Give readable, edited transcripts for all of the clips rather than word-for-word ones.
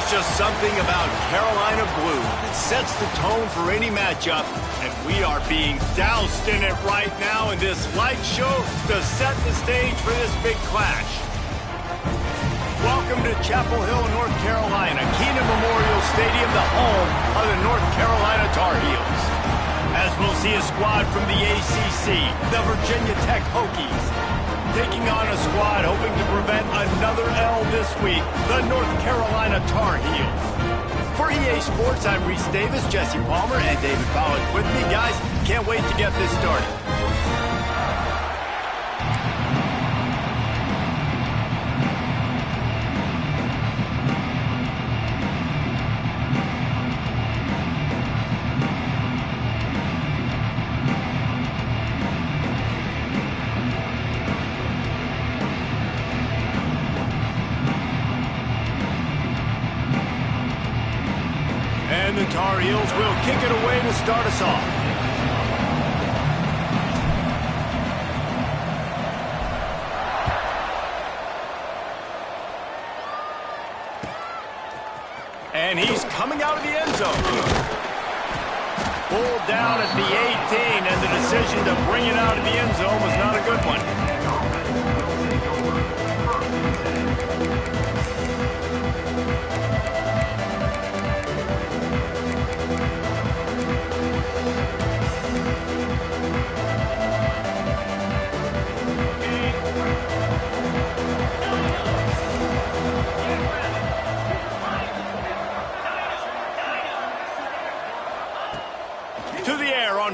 just something about Carolina blue that sets the tone for any matchup, and we are being doused in it right now in this light show to set the stage for this big clash. Welcome to Chapel Hill, North Carolina, Kenan Memorial Stadium, the home of the North Carolina Tar Heels. As we'll see a squad from the ACC, the Virginia Tech Hokies, taking on a squad hoping to prevent another L this week, the North Carolina Tar Heels. For EA Sports, I'm Reese Davis, Jesse Palmer, and David Powell with me. Guys, can't wait to get this started. And the Tar Heels will kick it away to start us off. And he's coming out of the end zone. Pulled down at the 18, and the decision to bring it out of the end zone was not a good one.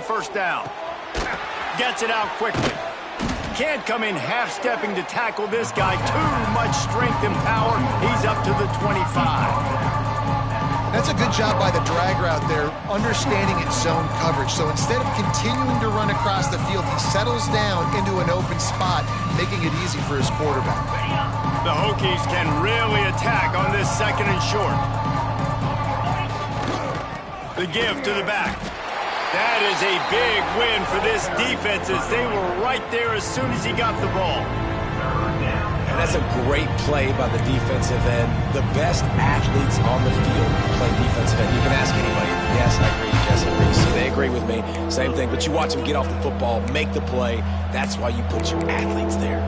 First down. Gets it out quickly. Can't come in half-stepping to tackle this guy. Too much strength and power. He's up to the 25. That's a good job by the drag route there, understanding its zone coverage. So instead of continuing to run across the field, he settles down into an open spot, making it easy for his quarterback. The Hokies can really attack on this second and short. The give to the back. That is a big win for this defense as they were right there as soon as he got the ball. And that's a great play by the defensive end. The best athletes on the field play defensive end. You can ask anybody. Yes, I agree, Jesse Reese. They agree with me. Same thing. But you watch them get off the football, make the play. That's why you put your athletes there.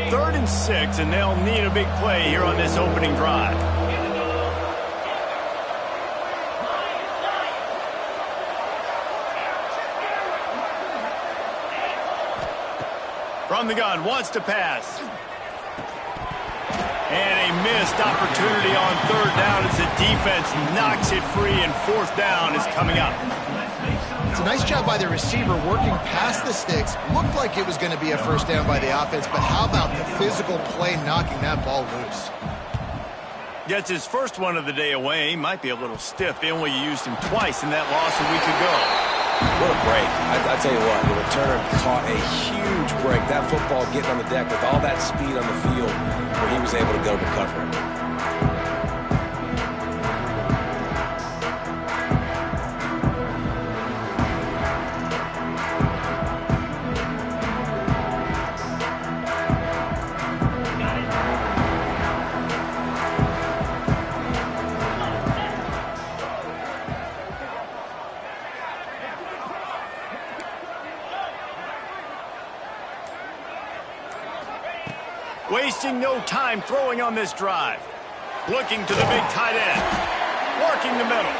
3rd and 6, and they'll need a big play here on this opening drive. From the gun, wants to pass. And a missed opportunity on 3rd down as the defense knocks it free, and 4th down is coming up. It's a nice job by the receiver working past the sticks. Looked like it was going to be a first down by the offense, but how about the physical play knocking that ball loose? Gets his first one of the day away. Might be a little stiff. They only used him twice in that loss a week ago. What a break. I tell you what, the returner caught a huge break. That football getting on the deck with all that speed on the field where he was able to go recover it. Wasting no time throwing on this drive. Looking to the big tight end. Working the middle.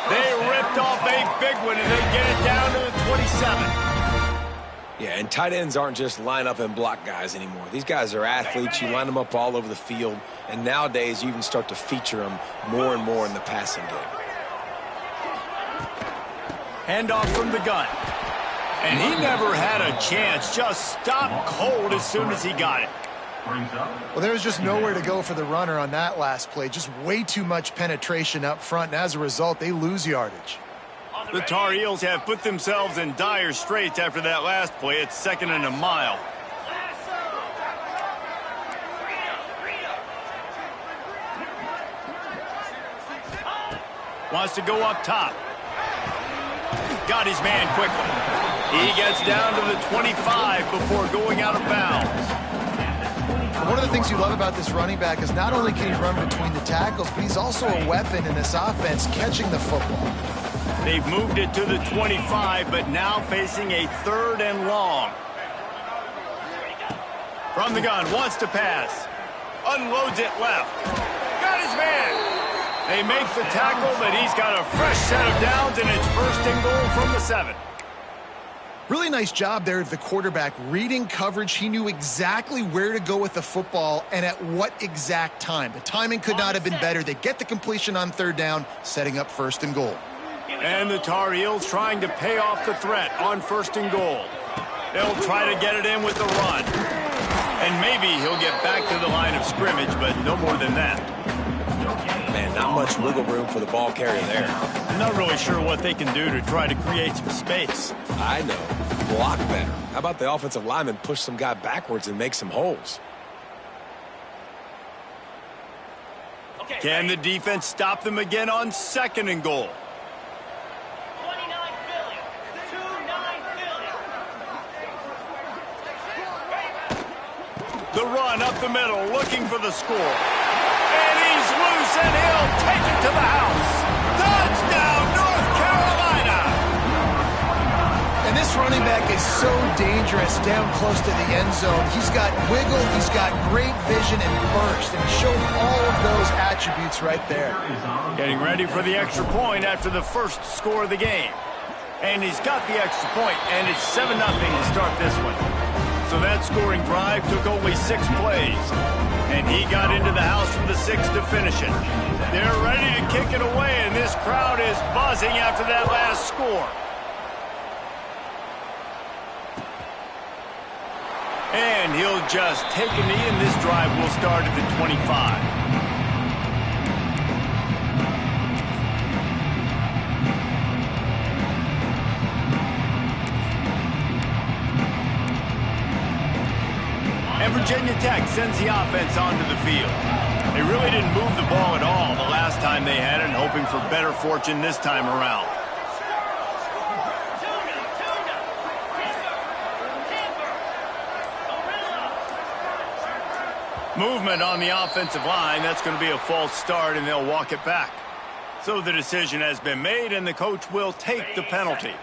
They ripped off a big one, and they get it down to the 27. Yeah, and tight ends aren't just line up and block guys anymore. These guys are athletes. You line them up all over the field, and nowadays you even start to feature them more and more in the passing game. Handoff from the gun. And he never had a chance. Just stopped cold as soon as he got it. Well, there was just nowhere to go for the runner on that last play. Just way too much penetration up front, and as a result, they lose yardage. The Tar Heels have put themselves in dire straits after that last play. It's 2nd and a mile. Wants to go up top. Got his man quickly. He gets down to the 25 before going out of bounds. One of the the things you love about this running back is not only can he run between the tackles, but he's also a weapon in this offense catching the football. They've moved it to the 25, but now facing a 3rd and long. From the gun, wants to pass. Unloads it left. Got his man. They make the tackle, but he's got a fresh set of downs, and it's 1st and goal from the 7. Really nice job there of the quarterback reading coverage. He knew exactly where to go with the football and at what exact time. The timing could not have been better. They get the completion on 3rd down, setting up 1st and goal. And the Tar Heels trying to pay off the threat on 1st and goal. They'll try to get it in with the run. And maybe he'll get back to the line of scrimmage, but no more than that. Man, not much wiggle room for the ball carrier there. I'm not really sure what they can do to try to create some space. I know. Block better. How about the offensive lineman push some guy backwards and make some holes? Can the defense stop them again on 2nd and goal? The run up the middle, looking for the score. And he's loose, and he'll take it to the house. Touchdown, North Carolina! And this running back is so dangerous down close to the end zone. He's got wiggle, he's got great vision and burst, and he showed all of those attributes right there. Getting ready for the extra point after the 1st score of the game. And he's got the extra point, and it's 7-0 to start this one. So that scoring drive took only 6 plays. And he got into the house from the 6 to finish it. They're ready to kick it away, and this crowd is buzzing after that last score. And he'll just take a knee, and this drive will start at the 25. And Virginia Tech sends the offense onto the field. They really didn't move the ball at all the last time they had it, hoping for better fortune this time around. Movement on the offensive line. That's going to be a false start, and they'll walk it back. So the decision has been made, and the coach will take the penalty.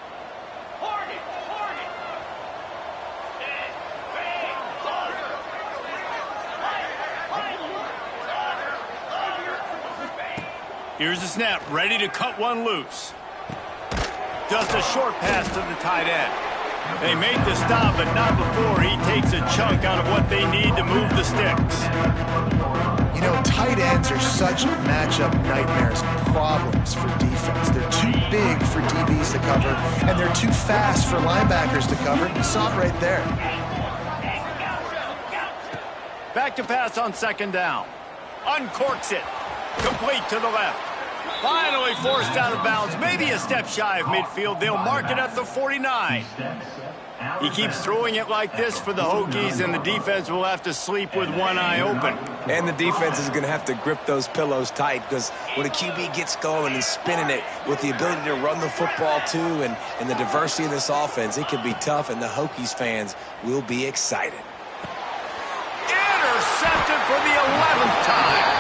Here's the snap, ready to cut one loose. Just a short pass to the tight end. They made the stop, but not before he takes a chunk out of what they need to move the sticks. You know, tight ends are such matchup nightmares and problems for defense. They're too big for DBs to cover, and they're too fast for linebackers to cover. You saw it right there. Back to pass on 2nd down. Uncorks it. Complete to the left. Finally forced out of bounds. Maybe a step shy of midfield. They'll mark it at the 49. He keeps throwing it like this for the Hokies, and the defense will have to sleep with one eye open. And the defense is going to have to grip those pillows tight, because when a QB gets going and spinning it with the ability to run the football too, and the diversity of this offense, it can be tough, and the Hokies fans will be excited. Intercepted for the 11th time.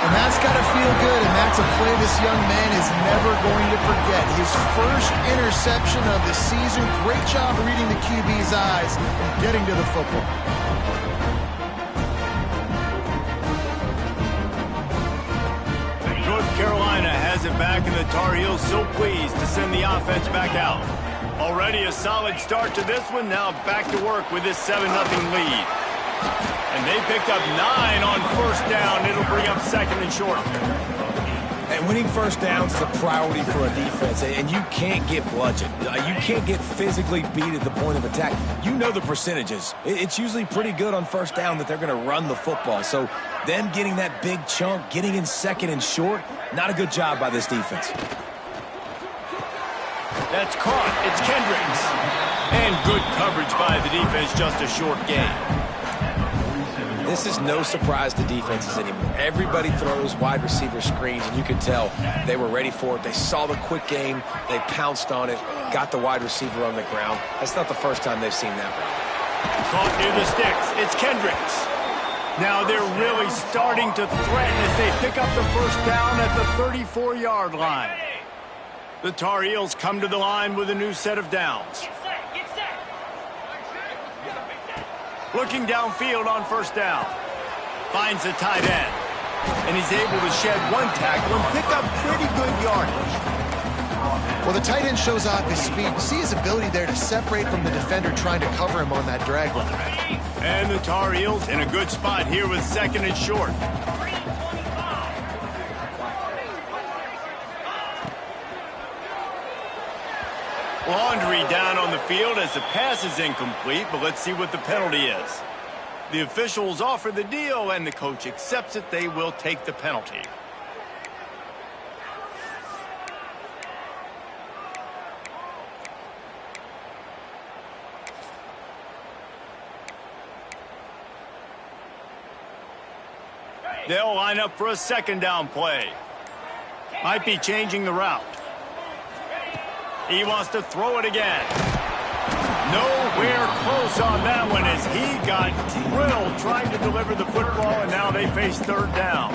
And that's got to feel good, and that's a play this young man is never going to forget. His first interception of the season. Great job reading the QB's eyes and getting to the football. North Carolina has it back, and the Tar Heels so pleased to send the offense back out. Already a solid start to this one. Now back to work with this 7-0 lead. And they picked up 9 on 1st down. It'll bring up 2nd and short. And winning 1st downs is a priority for a defense, and you can't get bludgeoned. You can't get physically beat at the point of attack. You know the percentages. It's usually pretty good on 1st down that they're going to run the football. So them getting that big chunk, getting in 2nd and short, not a good job by this defense. That's caught. It's Kendricks. And good coverage by the defense, just a short gain. This is no surprise to defenses anymore. Everybody throws wide receiver screens, and you can tell they were ready for it. They saw the quick game. They pounced on it, got the wide receiver on the ground. That's not the first time they've seen that. Caught near the sticks. It's Kendricks. Now they're really starting to threaten as they pick up the first down at the 34-yard line. The Tar Heels come to the line with a new set of downs. Looking downfield on first down. Finds a tight end. And he's able to shed one tackle and pick up pretty good yardage. Well, the tight end shows off his speed. You see his ability there to separate from the defender trying to cover him on that drag run. And the Tar Heels in a good spot here with second and short. Laundry down on the field as the pass is incomplete, but let's see what the penalty is. The officials offer the deal, and the coach accepts it. They will take the penalty. They'll line up for a second down play. Might be changing the route. He wants to throw it again. Nowhere close on that one as he got drilled trying to deliver the football, and now they face third down.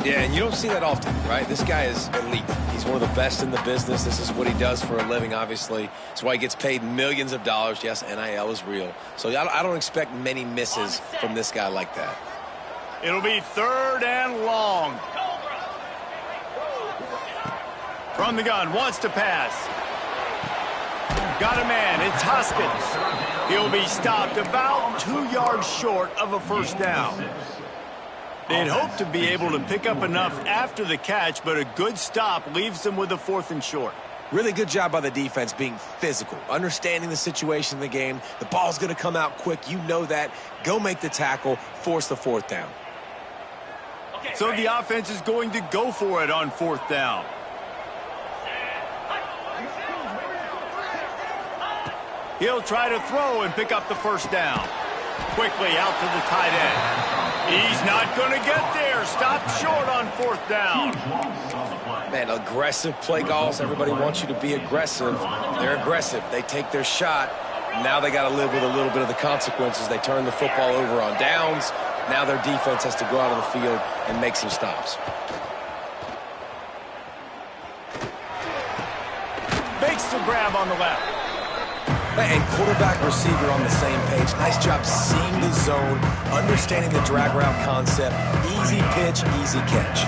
Yeah, and you don't see that often, right? This guy is elite. He's one of the best in the business. This is what he does for a living, obviously. That's why he gets paid millions of dollars. Yes, NIL is real. So I don't expect many misses from this guy like that. It'll be third and long. From the gun, wants to pass. Got a man, it's Hoskins. He'll be stopped about 2 yards short of a first down. They'd hope to be able to pick up enough after the catch, but a good stop leaves them with a 4th and short. Really good job by the defense being physical, understanding the situation in the game. The ball's going to come out quick. You know that. Go make the tackle, force the 4th down. So the offense is going to go for it on 4th down. He'll try to throw and pick up the first down. Quickly out to the tight end. He's not going to get there. Stopped short on 4th down. Man, aggressive play calls. Everybody wants you to be aggressive. They're aggressive. They take their shot. Now they got to live with a little bit of the consequences. They turn the football over on downs. Now their defense has to go out on the field and make some stops. Makes the grab on the left. And quarterback, receiver on the same page. Nice job seeing the zone, understanding the drag route concept. Easy pitch, easy catch.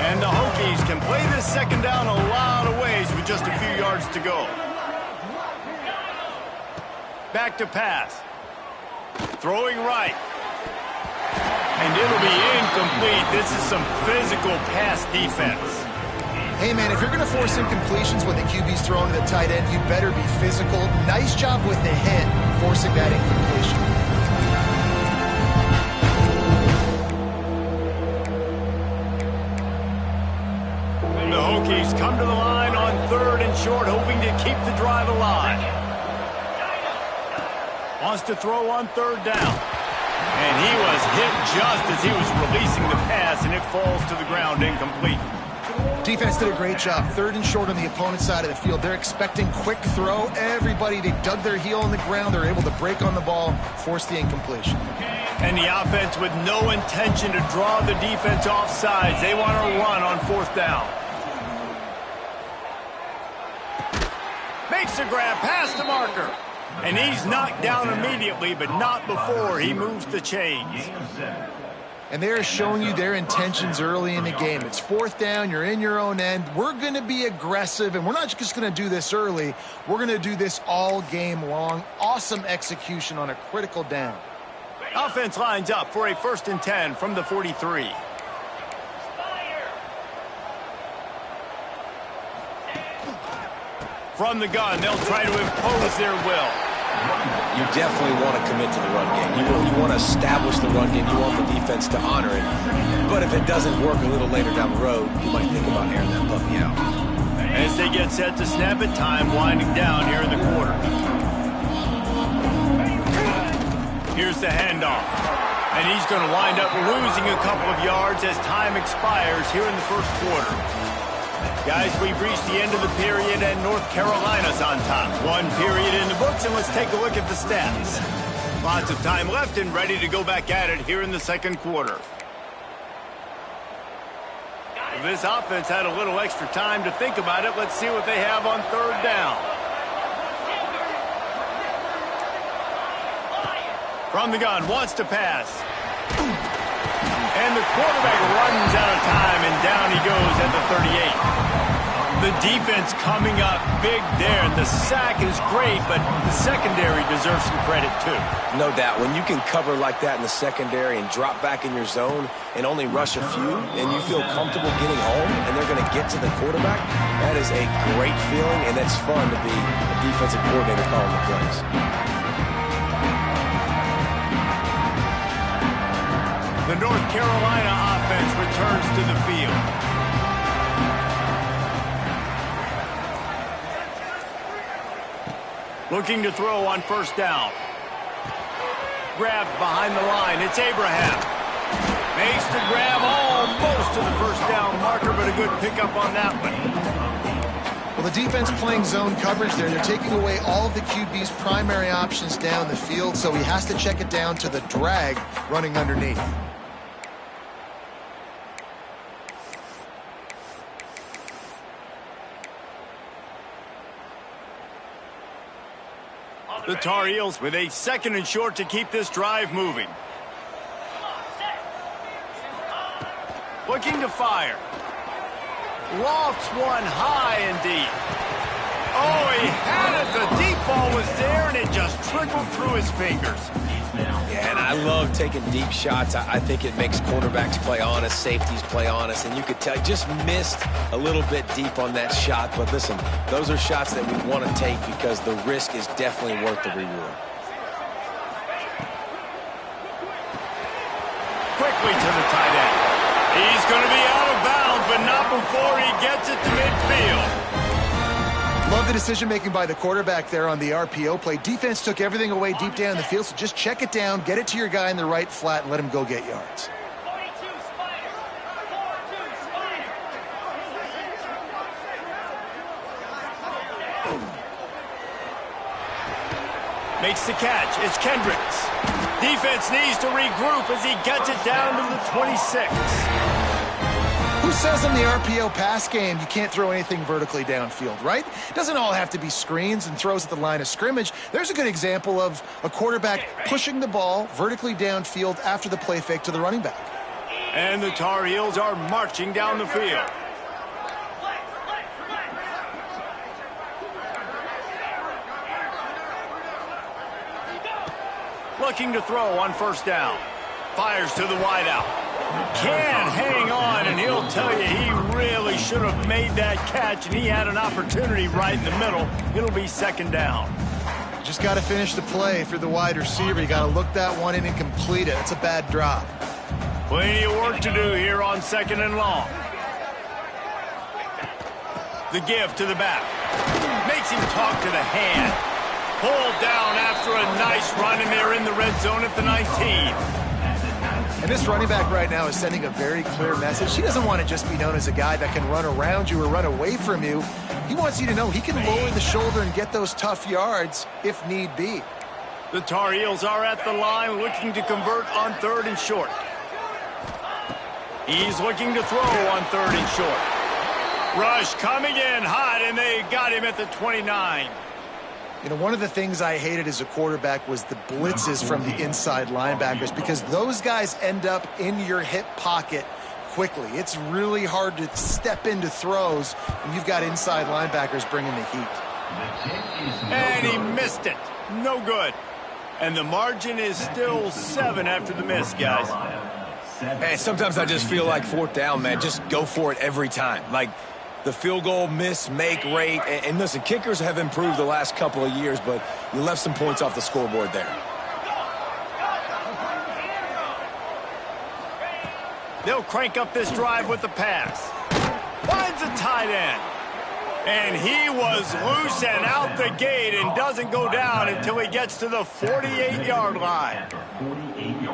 And the Hokies can play this second down a lot of ways with just a few yards to go. Back to pass. Throwing right. And it'll be incomplete. This is some physical pass defense. Hey, man, if you're going to force incompletions when the QB's throwing to the tight end, you better be physical. Nice job with the hit, forcing that incompletion. The Hokies come to the line on 3rd and short, hoping to keep the drive alive. Wants to throw on 3rd down. And he was hit just as he was releasing the pass, and it falls to the ground incomplete. Defense did a great job. 3rd and short on the opponent's side of the field. They're expecting quick throw. Everybody, they dug their heel on the ground. They're able to break on the ball, force the incompletion. And the offense with no intention to draw the defense off sides. They want to run on 4th down. Makes a grab past the marker. And he's knocked down immediately, but not before he moves the chains. And they're showing you their intentions early in the game. It's 4th down, you're in your own end. We're going to be aggressive, and we're not just going to do this early. We're going to do this all game long. Awesome execution on a critical down. Offense lines up for a 1st and 10 from the 43. From the gun, they'll try to impose their will. You definitely want to commit to the run game. You want to establish the run game. You want the defense to honor it. But if it doesn't work a little later down the road, you might think about airing that puppy out. As they get set to snap it, time winding down here in the quarter. Here's the handoff. And he's going to wind up losing a couple of yards as time expires here in the 1st quarter. Guys, we've reached the end of the period, and North Carolina's on top. 1 period in the books, and let's take a look at the stats. Lots of time left and ready to go back at it here in the second quarter. This offense had a little extra time to think about it. Let's see what they have on third down. From the gun, wants to pass. And the quarterback runs out of time, and down he goes at the 38. The defense coming up big there. The sack is great, but the secondary deserves some credit too. No doubt. When you can cover like that in the secondary and drop back in your zone and only rush a few, and you feel comfortable getting home, and they're going to get to the quarterback, that is a great feeling, and it's fun to be a defensive coordinator calling the plays. The North Carolina offense returns to the field. Looking to throw on first down. Grabbed behind the line. It's Abraham. Makes the grab almost to the first down marker, but a good pickup on that one. Well, the defense playing zone coverage there. They're taking away all of the QB's primary options down the field, so he has to check it down to the drag running underneath. The Tar Heels with a second and short to keep this drive moving. Looking to fire. Lofts one high and deep. Oh, he had it. The deep ball was there, and it just trickled through his fingers. Yeah, and I love taking deep shots. I think it makes quarterbacks play honest, safeties play honest, and you could tell just missed a little bit deep on that shot. But listen, those are shots that we want to take because the risk is definitely worth the reward. Quickly to the tight end. He's going to be out of bounds, but not before he gets it to midfield. Love the decision-making by the quarterback there on the RPO play. Defense took everything away deep down the field, so just check it down, get it to your guy in the right flat, and let him go get yards. Makes the catch. It's Kendricks. Defense needs to regroup as he gets it down to the 26. Who says in the RPO pass game you can't throw anything vertically downfield, right? It doesn't all have to be screens and throws at the line of scrimmage. There's a good example of a quarterback pushing the ball vertically downfield after the play fake to the running back. And the Tar Heels are marching down the field. Looking to throw on first down. Fires to the wideout. Can hang on, and he'll tell you he really should have made that catch, and he had an opportunity right in the middle. It'll be second down. Just got to finish the play for the wide receiver. You got to look that one in and complete it. It's a bad drop. Plenty of work to do here on second and long. The give to the back. Makes him talk to the hand. Pulled down after a nice run, and they're in the red zone at the 19. And this running back right now is sending a very clear message. He doesn't want to just be known as a guy that can run around you or run away from you. He wants you to know he can lower the shoulder and get those tough yards if need be. The Tar Heels are at the line looking to convert on third and short. He's looking to throw on third and short. Rush coming in hot, and they got him at the 29. You know, one of the things I hated as a quarterback was the blitzes from the inside linebackers because those guys end up in your hip pocket quickly. It's really hard to step into throws when you've got inside linebackers bringing the heat. And he missed it. No good. And the margin is still 7 after the miss, guys. Hey, sometimes I just feel like fourth down, man. Just go for it every time. Like, the field goal miss-make rate. And listen, kickers have improved the last couple of years, but you left some points off the scoreboard there. They'll crank up this drive with the pass. Finds a tight end. And he was loose and out the gate and doesn't go down until he gets to the 48-yard line.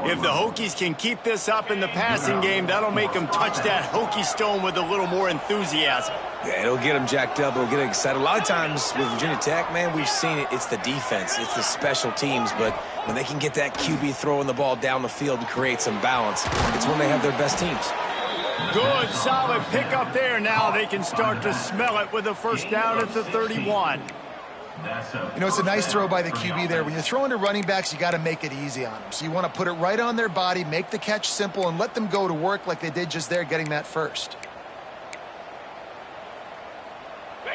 If the Hokies can keep this up in the passing game, that'll make them touch that Hokie stone with a little more enthusiasm. Yeah, it'll get them jacked up. It'll get them excited. A lot of times with Virginia Tech, man, we've seen it. It's the defense. It's the special teams. But when they can get that QB throwing the ball down the field and create some balance, it's when they have their best teams. Good, solid pickup there. Now they can start to smell it with a first down at the 31. You know, it's a nice throw by the QB there. When you're throwing to running backs, you got to make it easy on them. So you want to put it right on their body, make the catch simple, and let them go to work like they did just there, getting that first.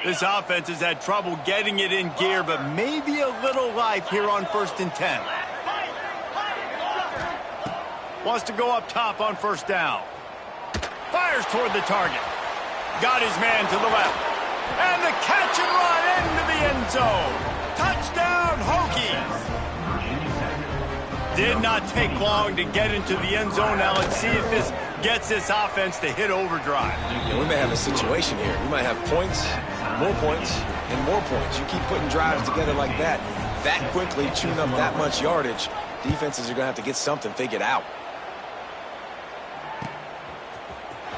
This offense has had trouble getting it in gear, but maybe a little life here on 1st and 10. Wants to go up top on first down. Fires toward the target. Got his man to the left. And the catch and run into the end zone. Touchdown, Hokies. Did not take long to get into the end zone. Now let's see if this gets this offense to hit overdrive. Yeah, we may have a situation here. We might have points, and more points. You keep putting drives together like that quickly, chewing up that much yardage, defenses are going to have to get something figured out.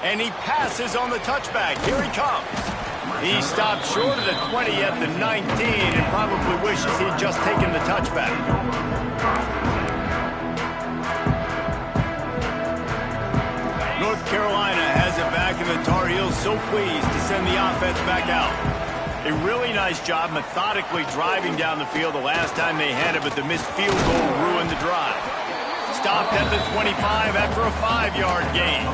And he passes on the touchback. Here he comes. He stopped short of the 20 at the 19 and probably wishes he'd just taken the touchback. North Carolina has it back, and the Tar Heels so pleased to send the offense back out. A really nice job methodically driving down the field the last time they had it, but the missed field goal ruined the drive. Stopped at the 25 after a 5-yard gain.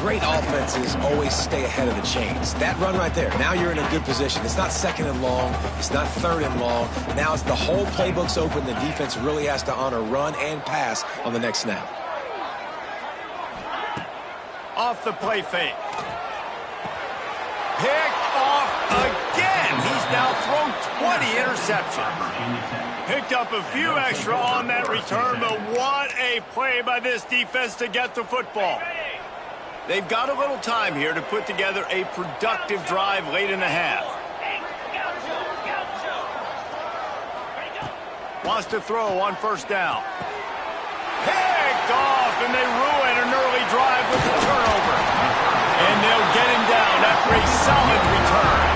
Great offenses always stay ahead of the chains. That run right there, now you're in a good position. It's not 2nd and long. It's not 3rd and long. Now it's the whole playbook's open. The defense really has to honor run and pass on the next snap. Off the play fake. Picked off again. He's now thrown 20 interceptions. Picked up a few extra on that return, but what a play by this defense to get the football. They've got a little time here to put together a productive drive late in the half. Wants to throw on first down. Picked off, and they ruin an early drive with the turnover. And they'll get him down after a solid return.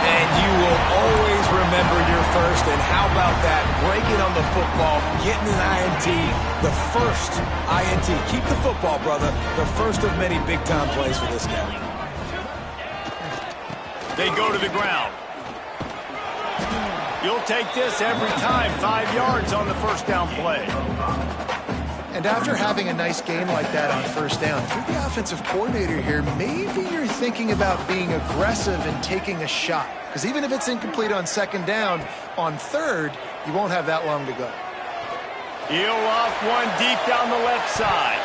And you will always remember your first, and how about that? Breaking on the football, getting an INT, the first INT. Keep the football, brother. The first of many big-time plays for this guy. They go to the ground. You'll take this every time. 5 yards on the first down play. And after having a nice game like that on first down, if you're the offensive coordinator here, maybe you're thinking about being aggressive and taking a shot. Because even if it's incomplete on 2nd down, on 3rd, you won't have that long to go. He'll off one deep down the left side.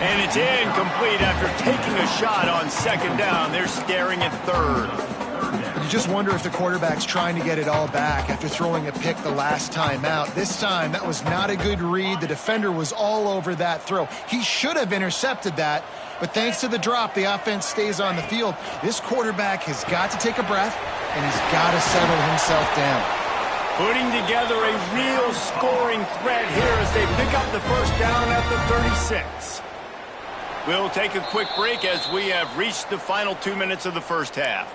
And it's incomplete after taking a shot on 2nd down. They're staring at 3rd. You just wonder if the quarterback's trying to get it all back after throwing a pick the last time out. This time, that was not a good read. The defender was all over that throw. He should have intercepted that, but thanks to the drop, the offense stays on the field. This quarterback has got to take a breath, and he's got to settle himself down. Putting together a real scoring threat here as they pick up the first down at the 36. We'll take a quick break as we have reached the final 2 minutes of the first half.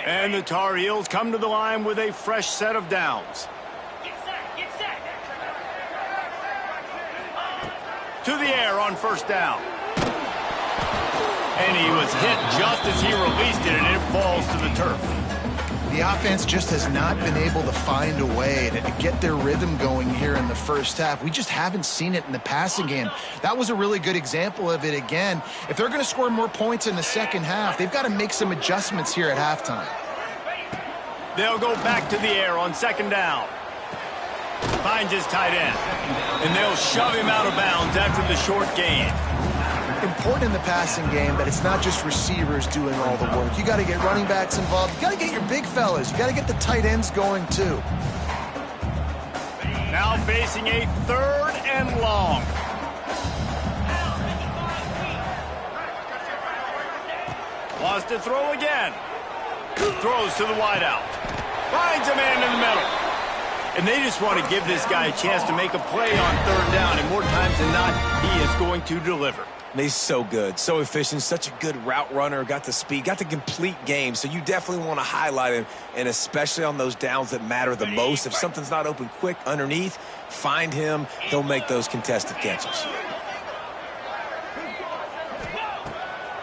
And the Tar Heels come to the line with a fresh set of downs. To the air on first down. And he was hit just as he released it, and it falls to the turf. The offense just has not been able to find a way to get their rhythm going here in the first half. We just haven't seen it in the passing game. That was a really good example of it again. If they're going to score more points in the second half, they've got to make some adjustments here at halftime. They'll go back to the air on 2nd down. Finds his tight end. And they'll shove him out of bounds after the short gain. Important in the passing game that it's not just receivers doing all the work. You got to get running backs involved. You got to get your big fellas. You got to get the tight ends going too. Now facing a 3rd and long. Wants to throw again. Throws to the wideout. Finds a man in the middle. And they just want to give this guy a chance to make a play on third down, and more times than not, he is going to deliver. He's so good, so efficient, such a good route runner, got the speed, got the complete game, so you definitely want to highlight him, and especially on those downs that matter the most. If something's not open quick underneath, find him, he'll make those contested catches.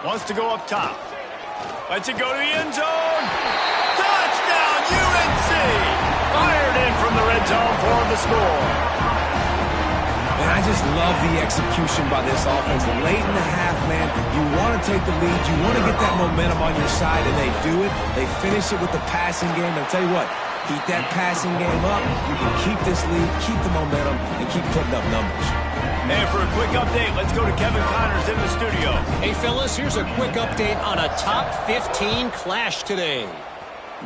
Wants to go up top. Lets it go to the end zone. Touchdown, UNC! Fired in from the red zone for the score. And I just love the execution by this offense. Late in the half, man, you want to take the lead. You want to get that momentum on your side, and they do it. They finish it with the passing game. And I'll tell you what, keep that passing game up. You can keep this lead, keep the momentum, and keep putting up numbers. And for a quick update, let's go to Kevin Connors in the studio. Hey, fellas, here's a quick update on a top 15 clash today.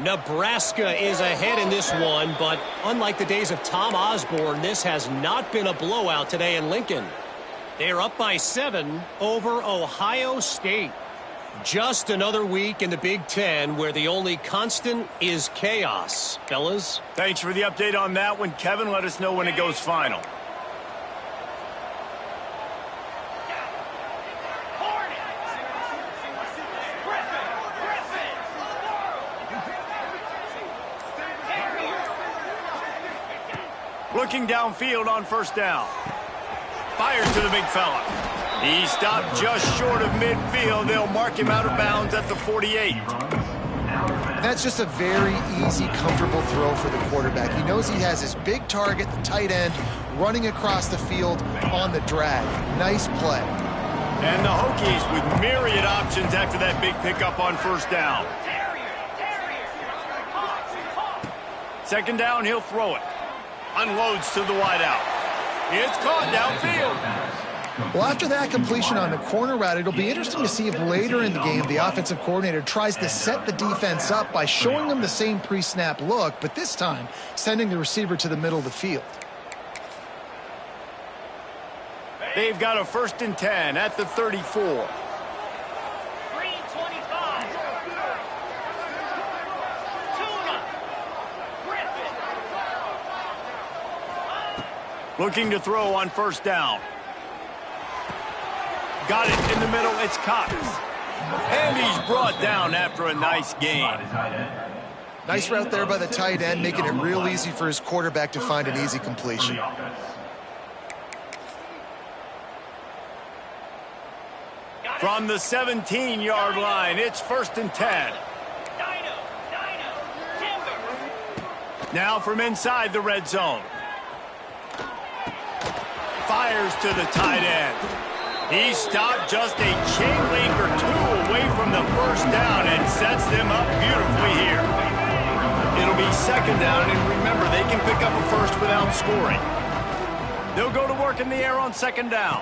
Nebraska is ahead in this one, but unlike the days of Tom Osborne, this has not been a blowout today in Lincoln. They are up by 7 over Ohio State. Just another week in the Big Ten where the only constant is chaos. Fellas? Thanks for the update on that one, Kevin. Let us know when it goes final. Looking downfield on first down. Fires to the big fella. He stopped just short of midfield. They'll mark him out of bounds at the 48. That's just a very easy, comfortable throw for the quarterback. He knows he has his big target, the tight end, running across the field on the drag. Nice play. And the Hokies with myriad options after that big pickup on first down. Second down, he'll throw it. Unloads to the wideout. It's caught downfield. Well, after that completion on the corner route, it'll be interesting to see if later in the game the offensive coordinator tries to set the defense up by showing them the same pre-snap look, but this time sending the receiver to the middle of the field. They've got a 1st and 10 at the 34. Looking to throw on first down. Got it in the middle. It's Cox. And he's brought down after a nice gain. Nice route there by the tight end, making it real easy for his quarterback to find an easy completion. From the 17-yard line, it's 1st and 10. Now from inside the red zone. Fires to the tight end. He stopped just a chain link or two away from the first down and sets them up beautifully here. It'll be second down, and remember, they can pick up a first without scoring. They'll go to work in the air on second down.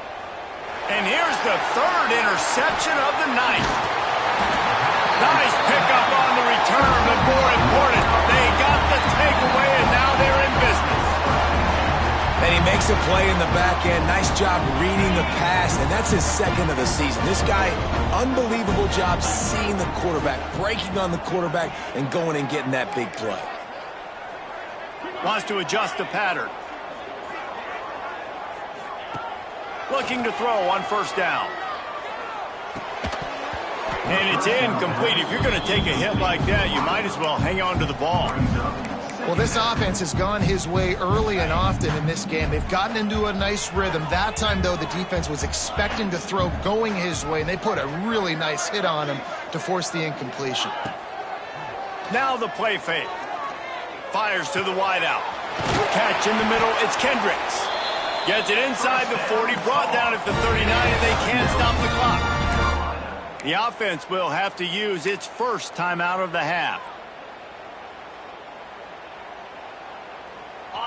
And here's the 3rd interception of the night. Nice pickup on the return, but more important, they got the takeaway, and now they're in business. And he makes a play in the back end. Nice job reading the pass, and that's his 2nd of the season. This guy, unbelievable job seeing the quarterback, breaking on the quarterback, and going and getting that big play. Wants to adjust the pattern. Looking to throw on first down. And it's incomplete. If you're going to take a hit like that, you might as well hang on to the ball. Well, this offense has gone his way early and often in this game. They've gotten into a nice rhythm. That time, though, the defense was expecting to throw going his way, and they put a really nice hit on him to force the incompletion. Now the play fake. Fires to the wideout. Catch in the middle. It's Kendricks. Gets it inside the 40, brought down at the 39, and they can't stop the clock. The offense will have to use its first timeout of the half.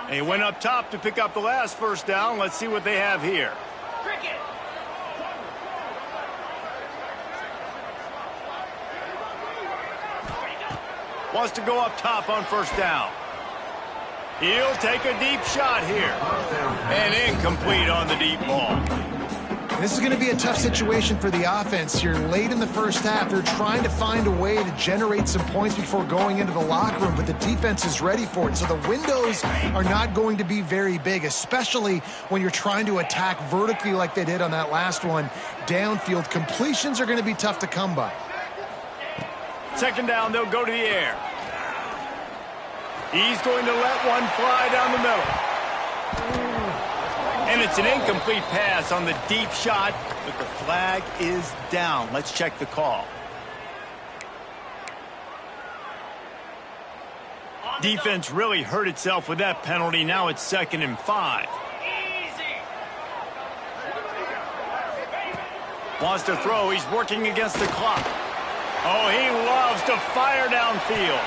They went up top to pick up the last first down. Let's see what they have here. Wants to go up top on first down. He'll take a deep shot here. And incomplete on the deep ball. This is going to be a tough situation for the offense here. Late in the first half, they're trying to find a way to generate some points before going into the locker room, but the defense is ready for it. So the windows are not going to be very big, especially when you're trying to attack vertically like they did on that last one. Downfield completions are going to be tough to come by. Second down, they'll go to the air. He's going to let one fly down the middle. And it's an incomplete pass on the deep shot, but the flag is down. Let's check the call. Defense really hurt itself with that penalty. Now it's 2nd and 5. Wants to throw. He's working against the clock. Oh, he loves to fire downfield.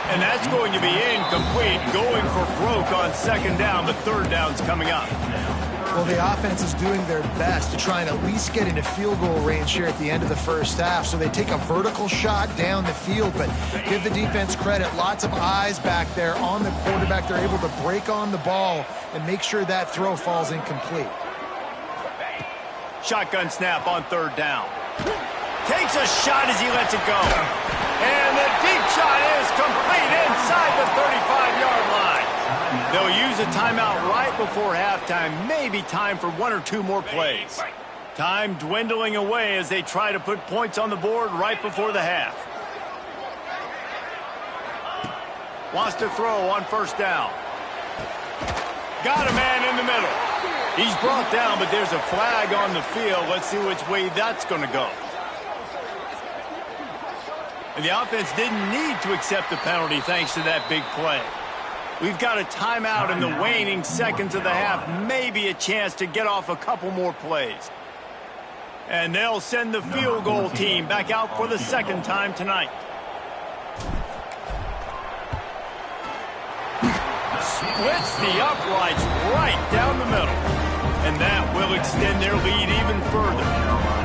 And that's going to be incomplete. Going for broke on 2nd down, but 3rd down's coming up. Well, the offense is doing their best to try and at least get into field goal range here at the end of the first half. So they take a vertical shot down the field, but give the defense credit. Lots of eyes back there on the quarterback. They're able to break on the ball and make sure that throw falls incomplete. Shotgun snap on 3rd down. Takes a shot as he lets it go. And the deep shot is complete inside the 35-yard line. They'll use a timeout right before halftime. Maybe time for 1 or 2 more plays. Time dwindling away as they try to put points on the board right before the half. Wants to throw on 1st down. Got a man in the middle. He's brought down, but there's a flag on the field. Let's see which way that's going to go. And the offense didn't need to accept the penalty thanks to that big play. We've got a timeout in the waning seconds of the half. Maybe a chance to get off a couple more plays. And they'll send the field goal team back out for the 2nd time tonight. Splits the uprights right down the middle. And that will extend their lead even further.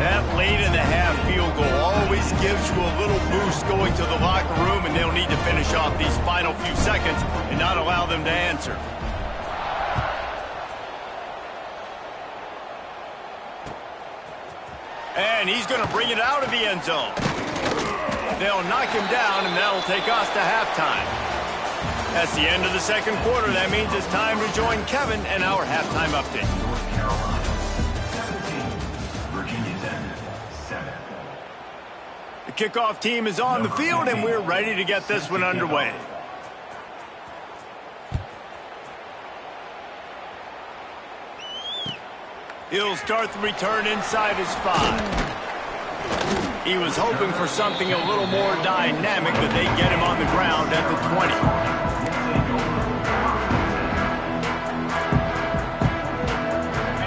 That late in the half field goal always gives you a little boost going to the locker room, and they'll need to finish off these final few seconds and not allow them to answer. And he's going to bring it out of the end zone. They'll knock him down, and that'll take us to halftime. That's the end of the 2nd quarter. That means it's time to join Kevin and our halftime update. The kickoff team is on the field, and we're ready to get this one underway. He'll start the return inside his 5. He was hoping for something a little more dynamic, but they get him on the ground at the 20.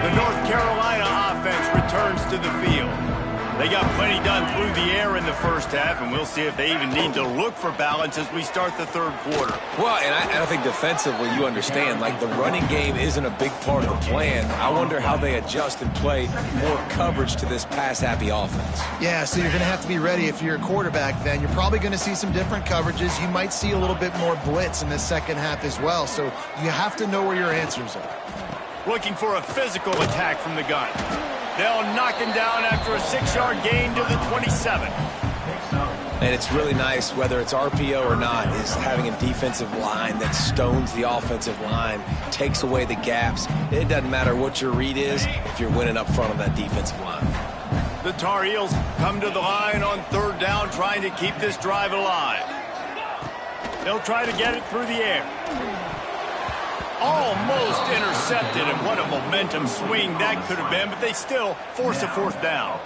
The North Carolina offense returns to the field. They got plenty done through the air in the first half, and we'll see if they even need to look for balance as we start the 3rd quarter. Well, and I think defensively, you understand, like the running game isn't a big part of the plan. I wonder how they adjust and play more coverage to this pass-happy offense. Yeah, so you're going to have to be ready if you're a quarterback then. You're probably going to see some different coverages. You might see a little bit more blitz in the 2nd half as well, so you have to know where your answers are. Looking for a physical attack from the gun. They'll knock him down after a 6-yard gain to the 27. And it's really nice, whether it's RPO or not, is having a defensive line that stones the offensive line, takes away the gaps. It doesn't matter what your read is if you're winning up front on that defensive line. The Tar Heels come to the line on 3rd down, trying to keep this drive alive. They'll try to get it through the air. Almost intercepted, and what a momentum swing that could have been, but they still force a 4th down.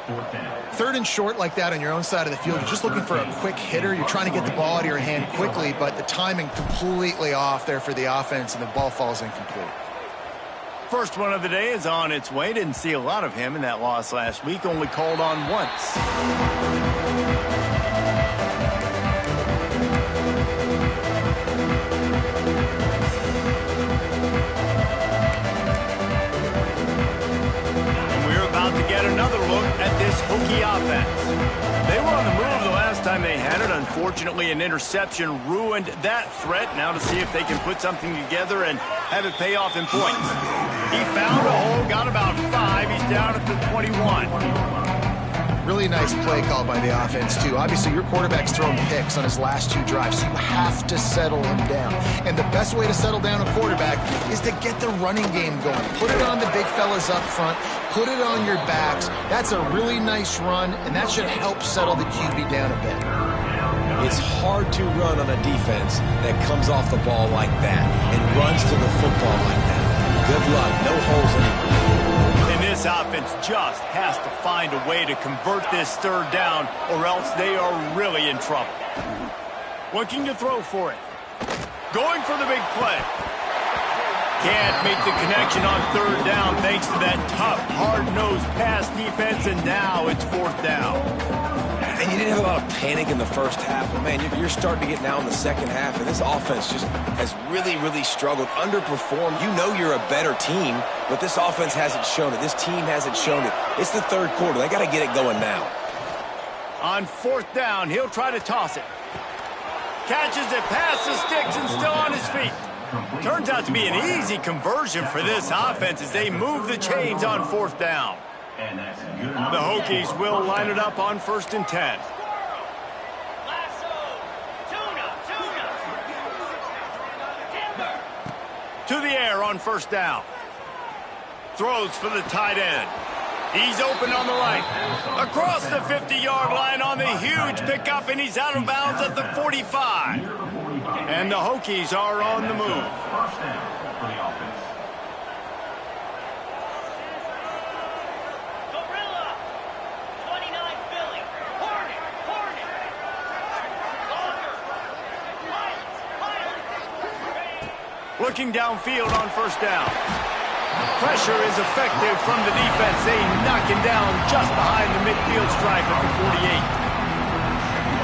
3rd and short like that on your own side of the field, you're just looking for a quick hitter. You're trying to get the ball out of your hand quickly, but the timing completely off there for the offense, and the ball falls incomplete. First one of the day is on its way. Didn't see a lot of him in that loss last week, only called on once. Another look at this Hokie offense. They were on the move the last time they had it. Unfortunately, an interception ruined that threat. Now to see if they can put something together and have it pay off in points. He found a hole, got about 5. He's down at the 21. Really nice play call by the offense, too. Obviously, your quarterback's thrown picks on his last 2 drives, so you have to settle him down. And the best way to settle down a quarterback is to get the running game going. Put it on the big fellas up front. Put it on your backs. That's a really nice run, and that should help settle the QB down a bit. It's hard to run on a defense that comes off the ball like that and runs to the football like that. Good luck. No holes anywhere. And this offense just has to find a way to convert this 3rd down, or else they are really in trouble. Looking to throw for it. Going for the big play. Can't make the connection on 3rd down thanks to that tough, hard-nosed pass defense, and now it's 4th down. And you didn't have a lot of panic in the first half, but man, you're starting to get now in the second half, and this offense just has really, really struggled, underperformed. You know you're a better team, but this offense hasn't shown it. This team hasn't shown it. It's the 3rd quarter. They got to get it going now. On 4th down, he'll try to toss it. Catches it past the sticks and still on his feet. Turns out to be an easy conversion for this offense as they move the chains on 4th down. The Hokies will line it up on 1st and 10. To the air on 1st down. Throws for the tight end. He's open on the right. Across the 50-yard line on the huge pickup, and he's out of bounds at the 45. And the Hokies are on the move. Looking downfield on 1st down. Pressure is effective from the defense. They knock him down just behind the midfield stripe at the 48.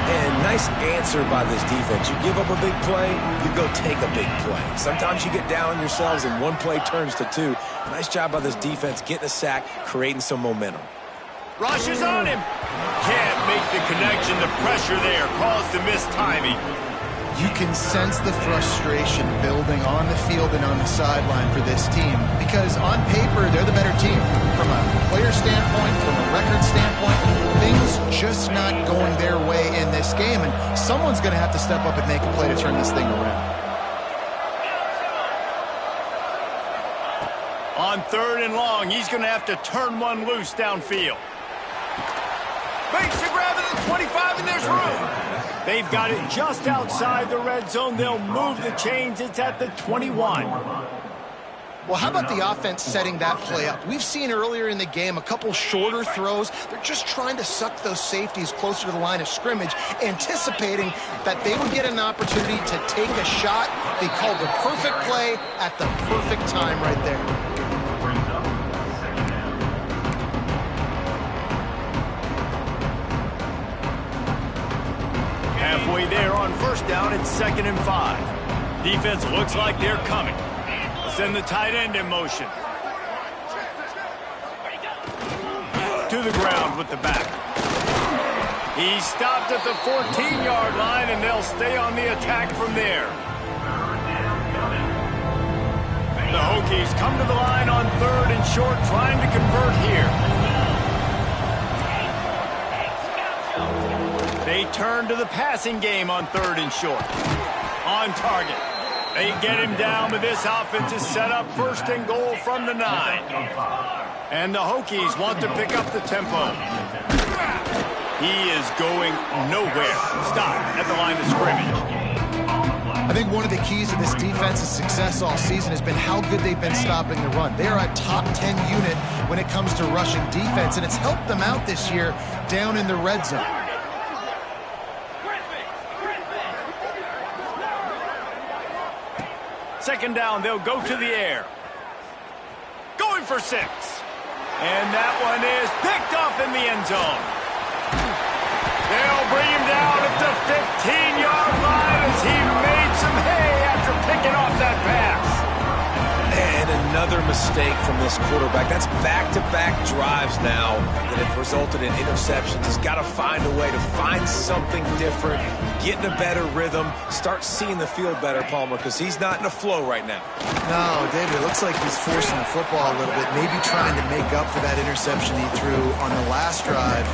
And nice answer by this defense. You give up a big play, you go take a big play. Sometimes you get down on yourselves and 1 play turns to 2. Nice job by this defense getting a sack, creating some momentum. Rush is on him. Can't make the connection. The pressure there caused the missed timing. You can sense the frustration building on the field and on the sideline for this team because on paper, they're the better team. From a player standpoint, from a record standpoint, things just not going their way in this game, and someone's going to have to step up and make a play to turn this thing around. On 3rd and long, he's going to have to turn one loose downfield. Makes the grab at the 25, and there's room. They've got it just outside the red zone. They'll move the chains. It's at the 21. Well, how about the offense setting that play up? We've seen earlier in the game a couple shorter throws. They're just trying to suck those safeties closer to the line of scrimmage, anticipating that they would get an opportunity to take a shot. They called the perfect play at the perfect time right there. Halfway there on 1st down, it's 2nd and 5. Defense looks like they're coming. Send the tight end in motion. To the ground with the back. He's stopped at the 14-yard line, and they'll stay on the attack from there. The Hokies come to the line on 3rd and short, trying to convert here. They turn to the passing game on 3rd and short. On target. They get him down, but this offense is set up 1st and goal from the 9. And the Hokies want to pick up the tempo. He is going nowhere. Stop at the line of scrimmage. I think one of the keys to this defense's success all season has been how good they've been stopping the run. They are a top 10 unit when it comes to rushing defense, and it's helped them out this year down in the red zone. Second down, they'll go to the air. Going for 6. And that one is picked off in the end zone. They'll bring him down at the 15-yard line as he made some hay after picking off that pass. And another mistake from this quarterback. That's back-to-back drives now that have resulted in interceptions. He's got to find a way to find something different, get in a better rhythm, start seeing the field better, Palmer, because he's not in a flow right now. No, David, it looks like he's forcing the football a little bit, maybe trying to make up for that interception he threw on the last drive.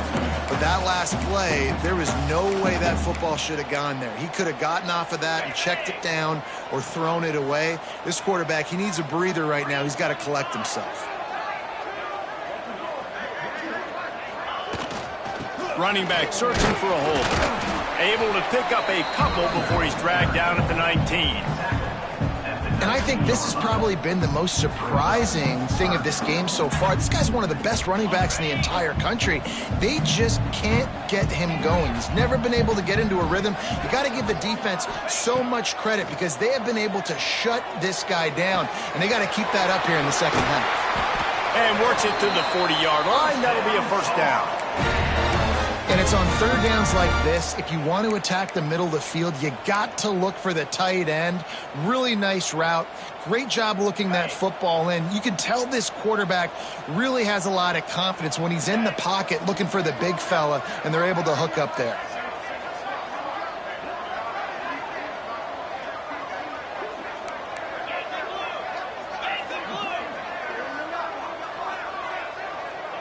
But that last play, there was no way that football should have gone there. He could have gotten off of that and checked it down or thrown it away. This quarterback, he needs a breather right now. He's got to collect himself. Running back searching for a hole. Able to pick up a couple before he's dragged down at the 19. And I think this has probably been the most surprising thing of this game so far. This guy's one of the best running backs in the entire country. They just can't get him going. He's never been able to get into a rhythm. You got to give the defense so much credit because they have been able to shut this guy down, and they got to keep that up here in the second half. And works it to the 40-yard line. That'll be a first down. And it's on third downs like this. If you want to attack the middle of the field, you got to look for the tight end. Really nice route. Great job looking that football in. You can tell this quarterback really has a lot of confidence when he's in the pocket looking for the big fella, and they're able to hook up there.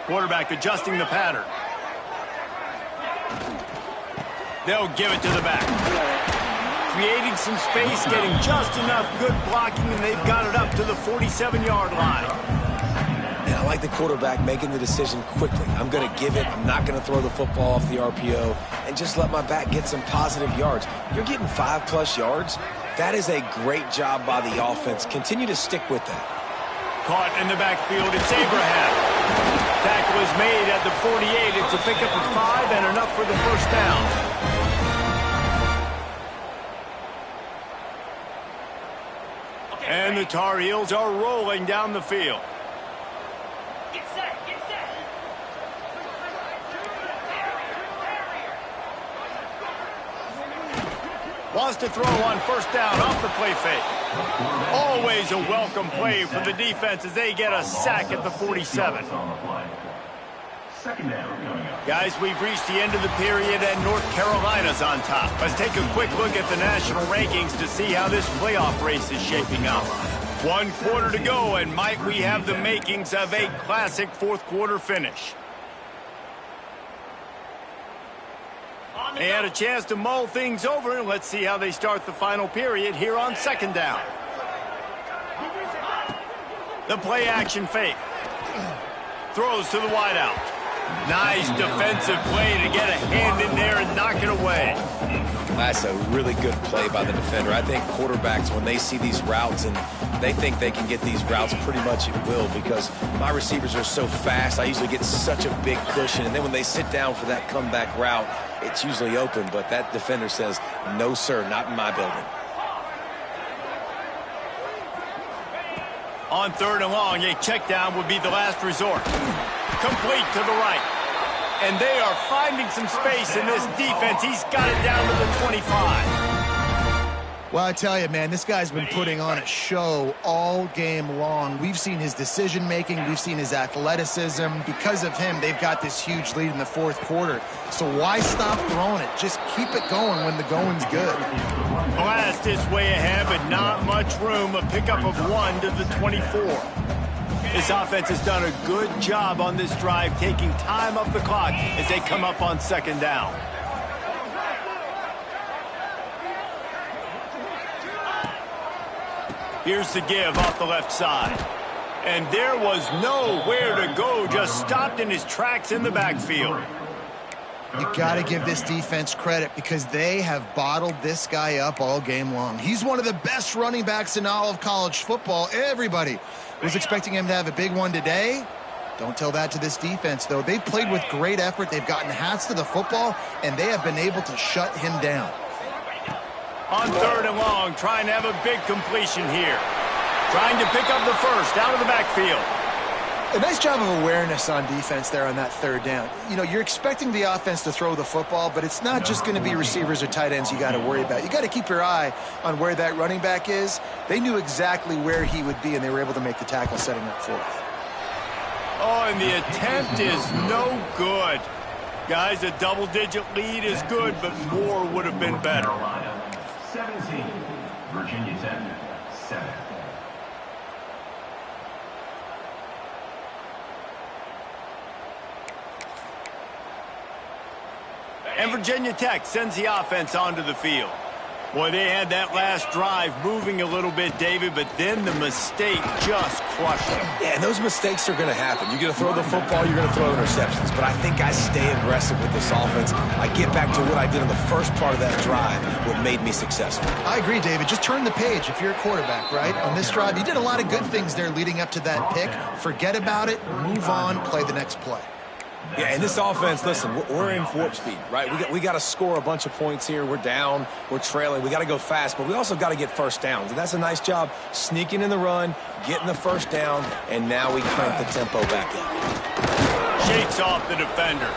Quarterback adjusting the pattern. They'll give it to the back. Creating some space, getting just enough good blocking, and they've got it up to the 47-yard line. And I like the quarterback making the decision quickly. I'm going to give it. I'm not going to throw the football off the RPO and just let my back get some positive yards. You're getting 5+ yards. That is a great job by the offense. Continue to stick with that. Caught in the backfield, it's Abraham. Tackle is made at the 48. It's a pickup of 5 and enough for the first down. And the Tar Heels are rolling down the field. Get set, get set. Wants to throw on first down off the play fake. Always a welcome play for the defense as they get a sack at the 47. Guys, we've reached the end of the period and North Carolina's on top. Let's take a quick look at the national rankings to see how this playoff race is shaping up. 1 quarter to go, and might we have the makings of a classic fourth quarter finish. They had a chance to mull things over, and let's see how they start the final period here on second down. The play action fake. Throws to the wideout. Nice defensive play to get a hand in there and knock it away. That's a really good play by the defender. I think quarterbacks, when they see these routes and they think they can get these routes pretty much at will because my receivers are so fast, I usually get such a big cushion. And then when they sit down for that comeback route, it's usually open. But that defender says, no, sir, not in my building. On third and long, a check down would be the last resort. Complete to the right. And they are finding some space in this defense. He's got it down to the 25. Well, I tell you, man, this guy's been putting on a show all game long. We've seen his decision-making. We've seen his athleticism. Because of him, they've got this huge lead in the fourth quarter. So why stop throwing it? Just keep it going when the going's good. Blast is way ahead, but not much room. A pickup of 1 to the 24. This offense has done a good job on this drive, taking time off the clock as they come up on second down. Here's the give off the left side. And there was nowhere to go, just stopped in his tracks in the backfield. You got to give this defense credit because they have bottled this guy up all game long. He's one of the best running backs in all of college football. Everybody was expecting him to have a big one today. Don't tell that to this defense, though. They've played with great effort. They've gotten hats to the football, and they have been able to shut him down. On third and long, trying to have a big completion here. Trying to pick up the first out of the backfield. A nice job of awareness on defense there on that third down. You know, you're expecting the offense to throw the football, but it's not just going to be receivers or tight ends you got to worry about. You got to keep your eye on where that running back is. They knew exactly where he would be, and they were able to make the tackle setting up for it. Oh, and the attempt is no good. Guys, a double-digit lead is good, but more would have been better. 17, Virginia Tech, 7. And Virginia Tech sends the offense onto the field. Boy, they had that last drive moving a little bit, David, but then the mistake just crushed them. Yeah, and those mistakes are going to happen. You're going to throw the football, you're going to throw interceptions. But I think I stay aggressive with this offense. I get back to what I did in the first part of that drive, what made me successful. I agree, David. Just turn the page if you're a quarterback, right? On this drive, you did a lot of good things there leading up to that pick. Forget about it, move on, play the next play. Yeah, and this offense, listen, we're in warp speed, right? We got to score a bunch of points here. We're down, we're trailing. We got to go fast, but we also got to get first downs. And that's a nice job sneaking in the run, getting the first down, and now we crank the tempo back up. Shakes off the defender.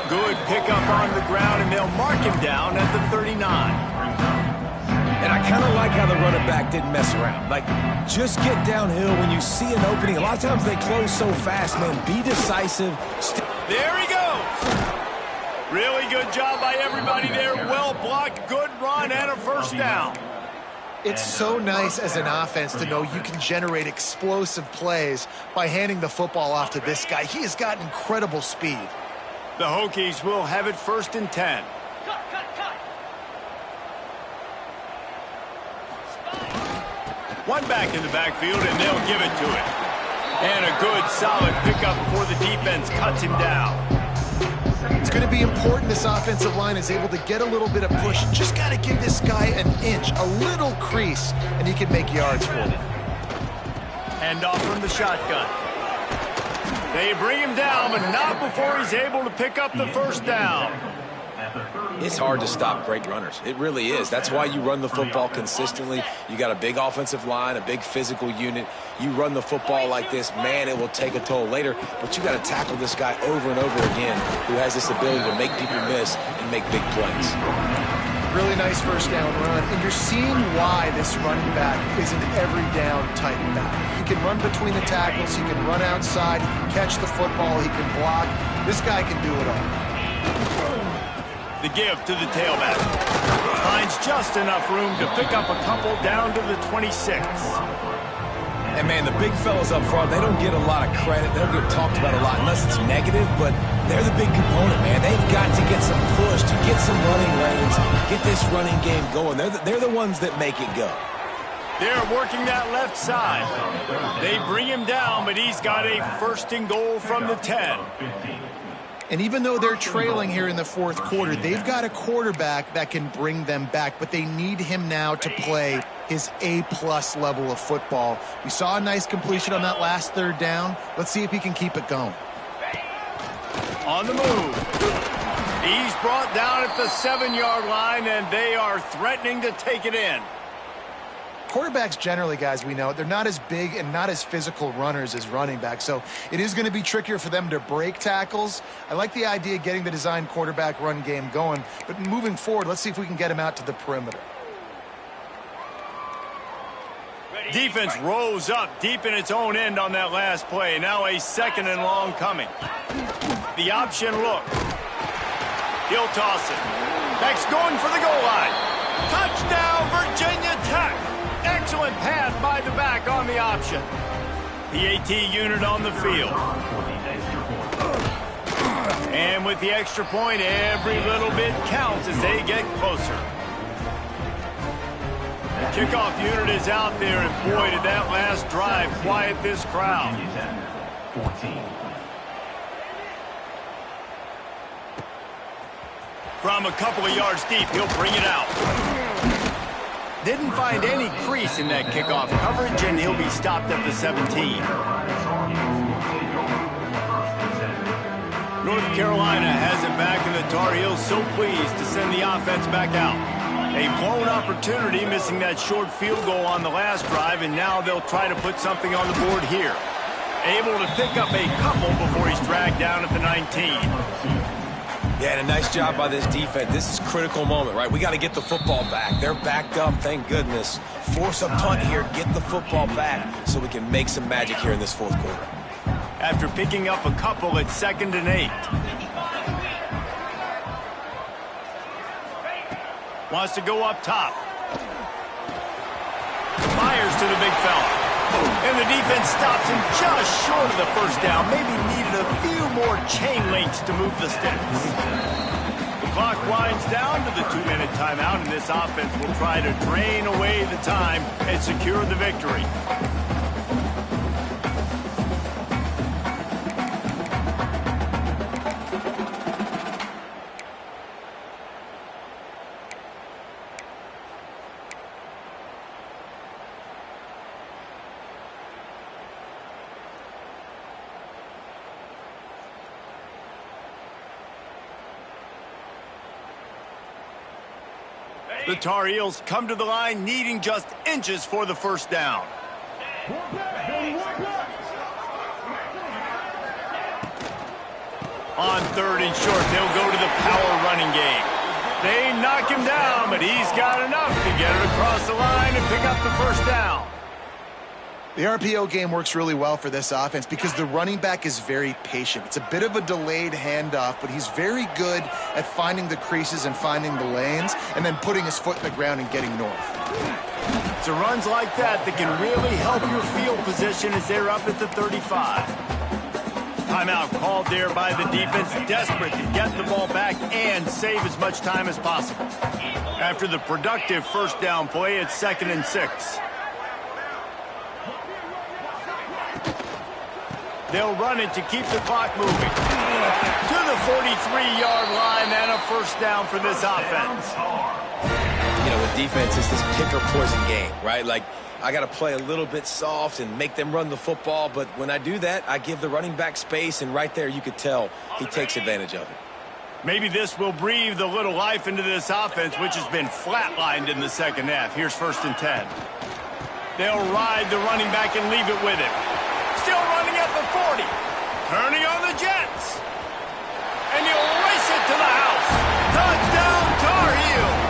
Good pickup on the ground, and they'll mark him down at the 39. And I kind of like how the running back didn't mess around. Like, just get downhill when you see an opening. A lot of times they close so fast, man. Be decisive. There he goes. Really good job by everybody there. Well blocked, good run, and a first down. It's so nice as an offense to know you can generate explosive plays by handing the football off to this guy. He has got incredible speed. The Hokies will have it 1st and 10. One back in the backfield, and they'll give it to him. And a good, solid pickup before the defense cuts him down. It's going to be important this offensive line is able to get a little bit of push. Just got to give this guy an inch, a little crease, and he can make yards for him. Hand off from the shotgun. They bring him down, but not before he's able to pick up the first down. It's hard to stop great runners. It really is. That's why you run the football consistently. You got a big offensive line, a big physical unit. You run the football like this, man, it will take a toll later. But you got to tackle this guy over and over again who has this ability to make people miss and make big plays. Really nice first down run. And you're seeing why this running back is an every down type back. He can run between the tackles. He can run outside. He can catch the football. He can block. This guy can do it all. The give to the tailback. Finds just enough room to pick up a couple down to the 26. And, man, the big fellas up front, they don't get a lot of credit. They don't get talked about a lot unless it's negative, but they're the big component, man. They've got to get some push, to get some running lanes, get this running game going. They're the ones that make it go. They're working that left side. They bring him down, but he's got a 1st and goal from the 10. And even though they're trailing here in the 4th quarter, they've got a quarterback that can bring them back, but they need him now to play his A-plus level of football. We saw a nice completion on that last 3rd down. Let's see if he can keep it going. On the move. He's brought down at the 7-yard line, and they are threatening to take it in. Quarterbacks generally, guys, we know, they're not as big and not as physical runners as running backs, so it is going to be trickier for them to break tackles. I like the idea of getting the design quarterback run game going, but moving forward, let's see if we can get him out to the perimeter. Defense rose up deep in its own end on that last play. Now a 2nd and long coming. The option look. He'll toss it. Back's going for the goal line. Touchdown, Virginia Tech. Excellent pass by the back on the option. PAT unit on the field. And with the extra point, every little bit counts as they get closer. The kickoff unit is out there, and boy, did that last drive quiet this crowd. 14. From a couple of yards deep, he'll bring it out. Didn't find any crease in that kickoff coverage, and he'll be stopped at the 17. North Carolina has it back, and the Tar Heels so pleased to send the offense back out. A blown opportunity, missing that short field goal on the last drive, and now they'll try to put something on the board here. Able to pick up a couple before he's dragged down at the 19. Yeah, and a nice job by this defense. This is a critical moment, right? We got to get the football back. They're backed up, thank goodness. Force a punt here, get the football back so we can make some magic here in this fourth quarter. After picking up a couple at 2nd and 8. Wants to go up top. Fires to the big fella. And the defense stops him just short of the first down. Maybe needed a few more chain links to move the sticks. The clock winds down to the 2-minute timeout, and this offense will try to drain away the time and secure the victory. The Tar Heels come to the line needing just inches for the first down. On 3rd and short, they'll go to the power running game. They knock him down, but he's got enough to get it across the line and pick up the first down. The RPO game works really well for this offense because the running back is very patient. It's a bit of a delayed handoff, but he's very good at finding the creases and finding the lanes and then putting his foot in the ground and getting north. It's runs like that that can really help your field position as they're up at the 35. Timeout called there by the defense, desperate to get the ball back and save as much time as possible. After the productive first down play, it's 2nd and 6. They'll run it to keep the clock moving. To the 43-yard line and a first down for this offense. You know, with defense, it's this pick-or-poison game, right? Like, I got to play a little bit soft and make them run the football, but when I do that, I give the running back space, and right there you could tell he takes advantage of it. Maybe this will breathe a little life into this offense, which has been flatlined in the second half. Here's 1st and 10. They'll ride the running back and leave it with him. Still running at the 40. Turning on the Jets. And he'll race it to the house. Touchdown, Tar Heels.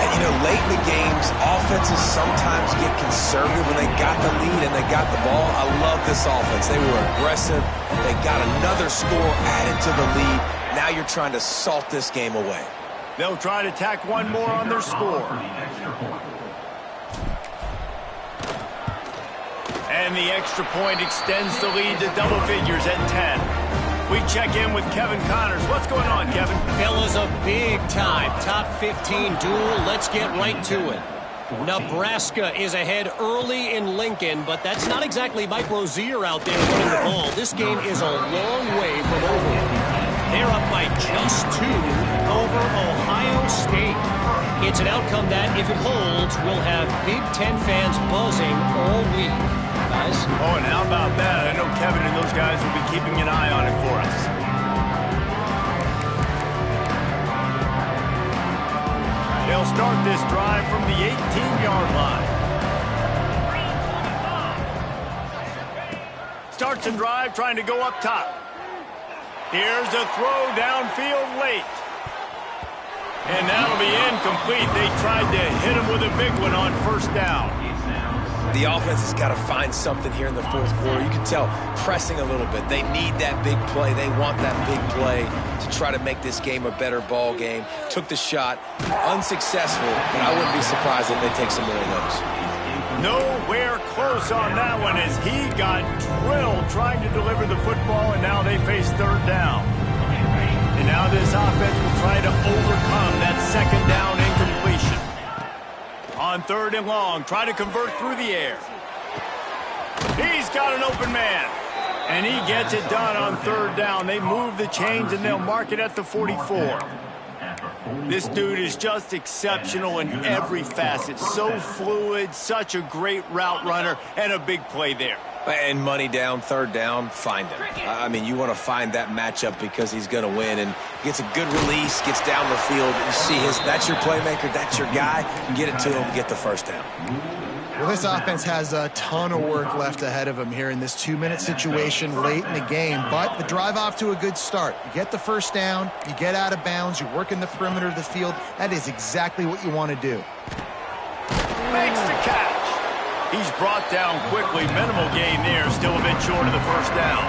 And, you know, late in the games, offenses sometimes get conservative when they got the lead and they got the ball. I love this offense. They were aggressive. They got another score added to the lead. Now you're trying to salt this game away. They'll try to tack one more on their score. And the extra point extends the lead to double figures at 10. We check in with Kevin Connors. What's going on, Kevin? Fellas, a big-time top 15 duel. Let's get right to it. Nebraska is ahead early in Lincoln, but that's not exactly Mike Rozier out there running the ball. This game is a long way from over. They're up by just 2 over Ohio State. It's an outcome that, if it holds, will have Big Ten fans buzzing all week. Guys? Oh, and how about that? I know Kevin and those guys will be keeping an eye on it for us. They'll start this drive from the 18-yard line. Starts a drive trying to go up top. Here's a throw downfield late. And that'll be incomplete. They tried to hit him with a big one on first down. The offense has got to find something here in the fourth quarter. You can tell pressing a little bit. They need that big play. They want that big play to try to make this game a better ball game. Took the shot. Unsuccessful, but I wouldn't be surprised if they take some more of those. Nowhere close on that one as he got drilled trying to deliver the football, and now they face third down. And now this offense will try to overcome that second down incompletion. On 3rd and long, try to convert through the air. He's got an open man. And he gets it done on 3rd down. They move the chains and they'll mark it at the 44. This dude is just exceptional in every facet. So fluid, such a great route runner, and a big play there. And money down, 3rd down, find him. I mean, you want to find that matchup because he's going to win. And gets a good release, gets down the field. You see that's your playmaker, that's your guy. Get it to him, get the first down. Well, this offense has a ton of work left ahead of them here in this 2-minute situation late in the game, but the drive off to a good start. You get the first down, you get out of bounds, you work in the perimeter of the field. That is exactly what you want to do. Makes the catch. He's brought down quickly. Minimal gain there, still a bit short of the first down.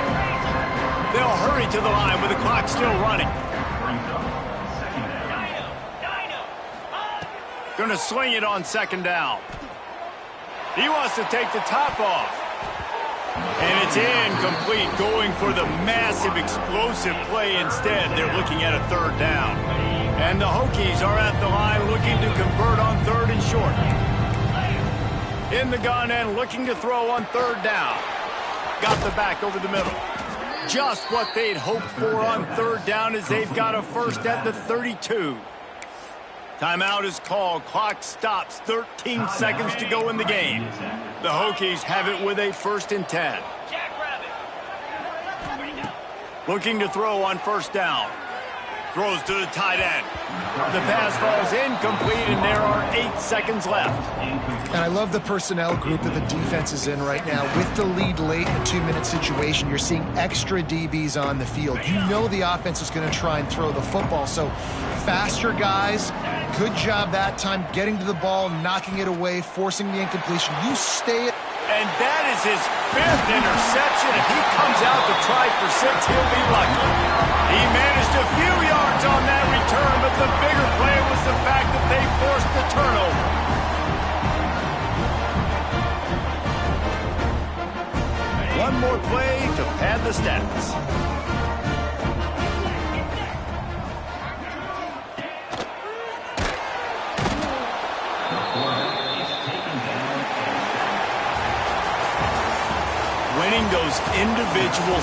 They'll hurry to the line with the clock still running. Going to swing it on second down. He wants to take the top off. And it's incomplete, going for the massive explosive play instead. They're looking at a third down. And the Hokies are at the line looking to convert on third and short. In the gun and looking to throw on third down. Got the back over the middle. Just what they'd hoped for on third down as they've got a first at the 32. Timeout is called. Clock stops. 13 seconds to go in the game. The Hokies have it with a 1st and 10. Looking to throw on first down. Throws to the tight end. The pass falls incomplete, and there are 8 seconds left. And I love the personnel group that the defense is in right now. With the lead late in a 2-minute situation, you're seeing extra DBs on the field. You know the offense is going to try and throw the football, so faster guys. Good job that time getting to the ball, knocking it away, forcing the incompletion. You stay. And that is his 5th interception. If he comes out to try for 6, he'll be lucky. He managed a few yards on that return, but the bigger play was the fact that they forced the turnover. One more play to pad the stats. Winning those individual